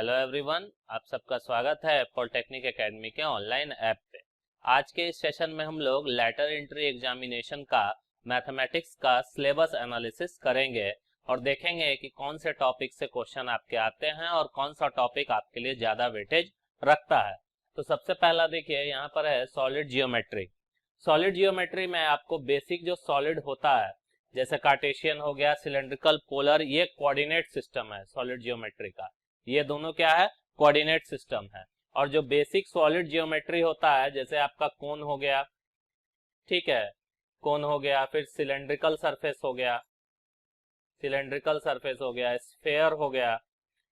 Hello everyone, आप सबका स्वागत है पॉलिटेक्निक एकेडमी के ऑनलाइन ऐप पे। आज के इस सेशन में हम लोग लेटर एंट्री एग्जामिनेशन का मैथमेटिक्स का सिलेबस एनालिसिस करेंगे और देखेंगे कि कौन से टॉपिक से क्वेश्चन आपके आते हैं और कौन सा टॉपिक आपके लिए ज्यादा वेटेज रखता है। तो सबसे पहला देखिए, यहाँ पर है सॉलिड जियोमेट्री। सॉलिड जियोमेट्री में आपको बेसिक जो सॉलिड होता है, जैसे कार्टेशियन हो गया, सिलेंड्रिकल, पोलर, ये कोऑर्डिनेट सिस्टम है सॉलिड जियोमेट्री का। ये दोनों क्या है? कोऑर्डिनेट सिस्टम है। और जो बेसिक सॉलिड जियोमेट्री होता है, जैसे आपका कोन हो गया, ठीक है, कोन हो गया, फिर सिलेंड्रिकल सरफेस हो गया, सिलेंड्रिकल सरफेस हो गया, स्फेयर हो गया,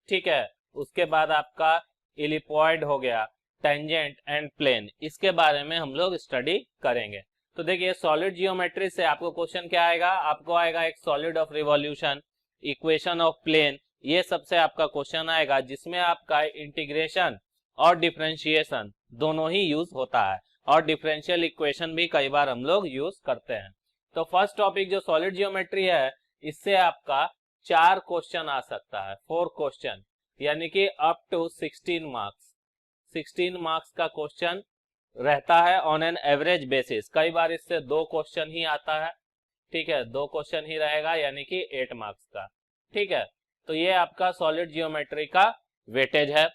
ठीक है, उसके बाद आपका इलिपॉइड हो गया, टेंजेंट एंड प्लेन, इसके बारे में हम लोग स्टडी करेंगे। तो देखिए, सॉलिड जियोमेट्री से आपको क्वेश्चन क्या आएगा? आपको आएगा एक solid of revolution, equation of plane, ये सबसे आपका क्वेश्चन आएगा, जिसमें आपका इंटीग्रेशन और डिफरेंशिएशन दोनों ही यूज होता है और डिफरेंशियल इक्वेशन भी कई बार हम लोग यूज करते हैं। तो फर्स्ट टॉपिक जो सॉलिड जियोमेट्री है, इससे आपका 4 क्वेश्चन आ सकता है, 4 क्वेश्चन, यानी कि अप टू 16 मार्क्स। 16 मार्क्स का क्वेश्चन रहता है ऑन एन एवरेज बेसिस। कई बार इससे 2 क्वेश्चन ही आता है, ठीक है, 2 क्वेश्चन ही रहेगा, यानी कि 8 मार्क्स का, ठीक है। तो ये आपका सॉलिड जियोमेट्री का वेटेज है,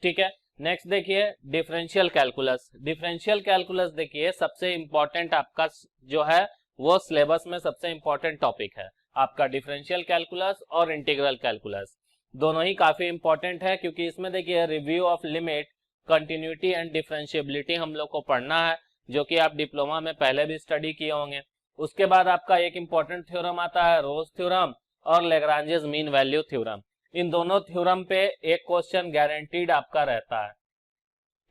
ठीक है। नेक्स्ट देखिए, डिफरेंशियल कैलकुलस। डिफरेंशियल कैलकुलस देखिए, सबसे इंपॉर्टेंट आपका जो है वो सिलेबस में सबसे इंपॉर्टेंट टॉपिक है आपका। डिफरेंशियल कैलकुलस और इंटीग्रल कैलकुलस दोनों ही काफी इंपॉर्टेंट है, क्योंकि इसमें देखिए review of limit, continuity and differentiability हम लोग को पढ़ना है, जो कि आप डिप्लोमा में पहले भी स्टडी किए होंगे। उसके बाद आपका एक इंपॉर्टेंट थ्योरम आता है, रोज थ्योरम और लैग्रांजेस मीन वैल्यू थ्योरम। इन दोनों थ्योरम पे एक क्वेश्चन गारंटीड आपका रहता है,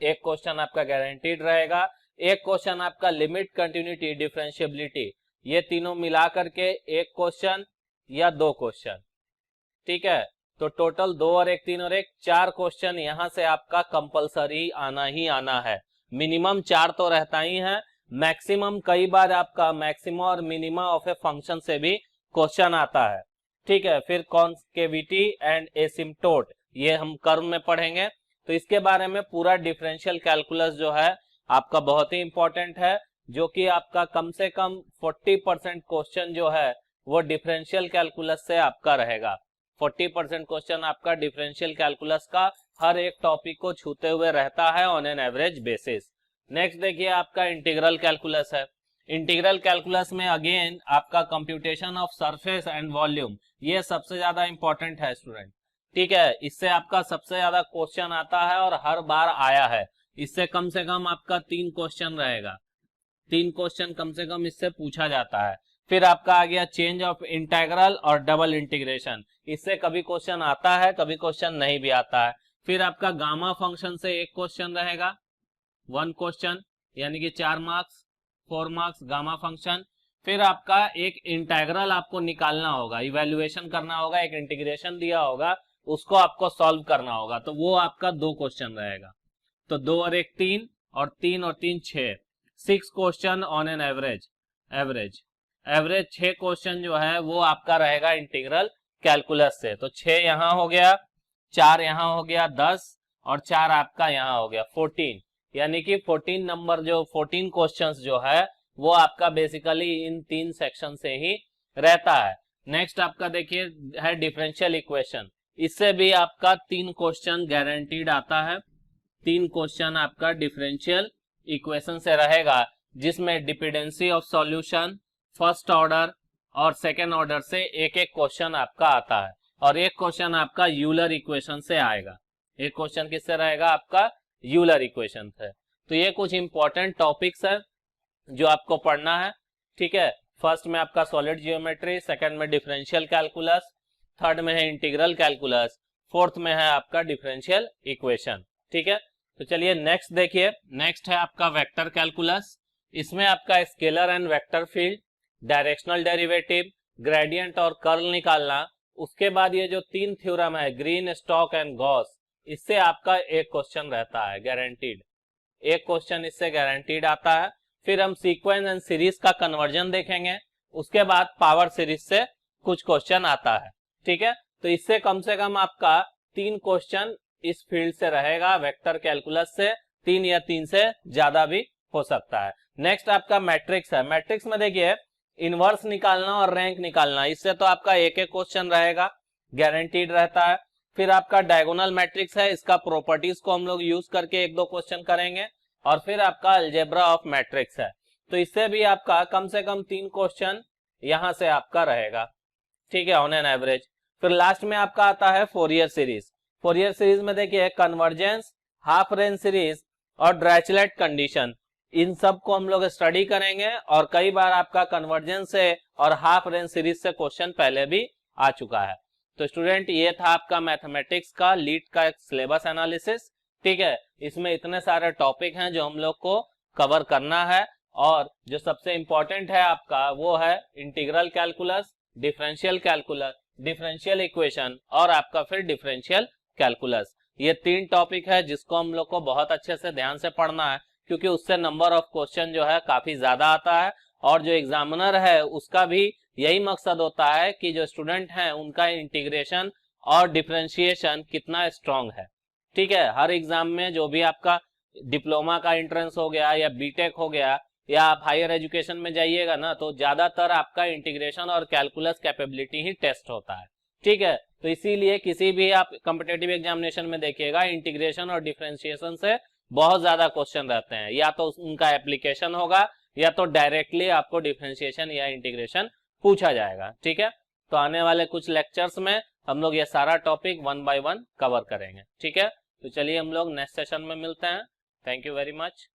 एक क्वेश्चन आपका गारंटीड रहेगा, एक क्वेश्चन आपका लिमिट, कंटिन्यूटी, डिफरेंशिएबिलिटी, ये तीनों मिला करके एक क्वेश्चन या 2 क्वेश्चन, ठीक है। तो टोटल 2 और 1, 3 और 1, 4 क्वेश्चन यहां से आपका कंपलसरी आना ही आना है। मिनिमम 4 तो रहता ही है, मैक्सिमम कई बार आपका मैक्सिमम और मिनिमा ऑफ ए फंक्शन से भी क्वेश्चन आता है, ठीक है। फिर कॉन्केविटी एंड एसिम्प्टोट, ये हम कर्व में पढ़ेंगे। तो इसके बारे में पूरा डिफरेंशियल कैलकुलस जो है आपका बहुत ही इंपॉर्टेंट है, जो कि आपका कम से कम 40% क्वेश्चन जो है वो डिफरेंशियल कैलकुलस से आपका रहेगा। 40% क्वेश्चन आपका डिफरेंशियल कैलकुलस का हर एक टॉपिक को छूते हुए रहता है on an average basis. Next देखिए, आपका इंटीग्रल कैलकुलस है। इंटीग्रल कैलकुलस में अगेन आपका computation of surface and volume, ये सबसे ज्यादा इंपॉर्टेंट है स्टूडेंट, ठीक है। इससे आपका सबसे ज्यादा क्वेश्चन आता है और हर बार आया है। इससे कम से कम आपका 3 क्वेश्चन रहेगा, 3 क्वेश्चन कम से कम इससे पूछा जाता है। फिर आपका आ गया चेंज ऑफ इंटीग्रल और डबल इंटीग्रेशन, इससे कभी क्वेश्चन आता है, कभी क्वेश्चन नहीं भी आता है। फिर आपका गामा फंक्शन से एक क्वेश्चन रहेगा, 1 क्वेश्चन, यानी कि 4 मार्क्स, 4 मार्क्स गामा फंक्शन। फिर आपका एक इंटीग्रल आपको निकालना होगा, इवैल्यूएशन करना होगा, एक इंटीग्रेशन दिया होगा, उसको आपको सॉल्व करना होगा, तो वो आपका 2 क्वेश्चन रहेगा। तो 2 और 1 3 और 3 और 3 6, 6 question on an average. Average 6 question जो है वो आपका रहेगा इंटीग्रल कैलकुलस से। तो 6 यहाँ हो गया, 4 यहाँ हो गया 10 और 4 आपका यहाँ हो गया 14, यानी कि 14 नंबर जो 14 क्वेश्चंस जो है वो आपका बेसिकली इन 3 सेक्शन से ही रहता है। नेक्स्ट आपका देखिए है डिफरेंशियल इक्वेशन, इससे भी आपका 3 क्वेश्चन गारंटीड आता है। 3 क्वेश्चन आपका डिफरेंशियल इक्वेशन से रहेगा, जिसमें dependency of solution, first order और सेकेंड ऑर्डर से एक एक क्वेश्चन आपका आता है, और एक क्वेश्चन आपका यूलर इक्वेशन से आएगा। एक क्वेश्चन किससे रहेगा? आपका यूलर इक्वेशन से। तो ये कुछ इंपॉर्टेंट टॉपिक्स है जो आपको पढ़ना है, ठीक है। फर्स्ट में आपका सॉलिड जियोमेट्री, सेकंड में डिफरेंशियल कैलकुलस, थर्ड में है इंटीग्रल कैलकुलस, फोर्थ में है आपका डिफरेंशियल इक्वेशन, ठीक है। तो चलिए नेक्स्ट देखिए, नेक्स्ट है आपका वेक्टर कैलकुलस। इसमें आपका scalar and vector field, directional derivative, gradient और कर्ल निकालना। उसके बाद ये जो 3 थ्योरम है, ग्रीन, स्टॉक एंड गॉस, इससे आपका एक क्वेश्चन रहता है गारंटीड, एक क्वेश्चन इससे गारंटीड आता है। फिर हम सीक्वेंस एंड सीरीज का कन्वर्जन देखेंगे, उसके बाद पावर सीरीज से कुछ क्वेश्चन आता है, ठीक है। तो इससे कम से कम आपका 3 क्वेश्चन इस फील्ड से रहेगा, वेक्टर कैलकुलस से 3 या 3 से ज्यादा भी हो सकता है। नेक्स्ट आपका मैट्रिक्स है। मैट्रिक्स में देखिए इनवर्स निकालना और रैंक निकालना, इससे तो आपका एक एक क्वेश्चन रहेगा, गारंटीड रहता है। फिर आपका डायगोनल मैट्रिक्स है, इसका प्रॉपर्टीज को हम लोग यूज करके 1-2 क्वेश्चन करेंगे। और फिर आपका अलजेब्रा ऑफ मैट्रिक्स है, तो इससे भी आपका कम से कम 3 क्वेश्चन यहां से आपका रहेगा, ठीक है, ऑन एन एवरेज। फिर लास्ट में आपका आता है फोरियर सीरीज। फोरियर सीरीज में देखिए कन्वर्जेंस, हाफ रेंज सीरीज और ड्राइचलेट कंडीशन, इन सब को हम लोग स्टडी करेंगे। और कई बार आपका कन्वर्जेंस से और हाफ रेंज सीरीज से क्वेश्चन पहले भी आ चुका है। तो स्टूडेंट ये था आपका मैथमेटिक्स का लीट का एक सिलेबस एनालिसिस, ठीक है। इसमें इतने सारे टॉपिक हैं जो हम लोग को कवर करना है, और जो सबसे इंपॉर्टेंट है आपका वो है integral calculus, differential calculus, differential equation और आपका फिर डिफरेंशियल कैलकुलस। ये 3 टॉपिक है जिसको हम लोग को बहुत अच्छे से ध्यान से पढ़ना है, क्योंकि उससे नंबर ऑफ क्वेश्चन जो है काफी ज्यादा आता है। और जो एग्जामिनर है उसका भी यही मकसद होता है कि जो स्टूडेंट हैं उनका इंटीग्रेशन और डिफरेंशिएशन कितना स्ट्रांग है, ठीक है। हर एग्जाम में जो भी आपका डिप्लोमा का एंट्रेंस हो गया या बीटेक हो गया या आप हायर एजुकेशन में जाइएगा ना, तो ज्यादातर आपका इंटीग्रेशन और कैलकुलस कैपेबिलिटी ही टेस्ट होता है, ठीक है। तो इसीलिए किसी भी आप कॉम्पिटिटिव एग्जामिनेशन में देखिएगा इंटीग्रेशन और डिफरेंशिएशन से बहुत ज्यादा क्वेश्चन रहते हैं, या तो उनका एप्लीकेशन होगा या तो डायरेक्टली आपको डिफरेंशिएशन या इंटीग्रेशन पूछा जाएगा, ठीक है। तो आने वाले कुछ लेक्चर्स में हम लोग ये सारा टॉपिक 1 बाय 1 कवर करेंगे, ठीक है। तो चलिए हम लोग नेक्स्ट सेशन में मिलते हैं। Thank you very much.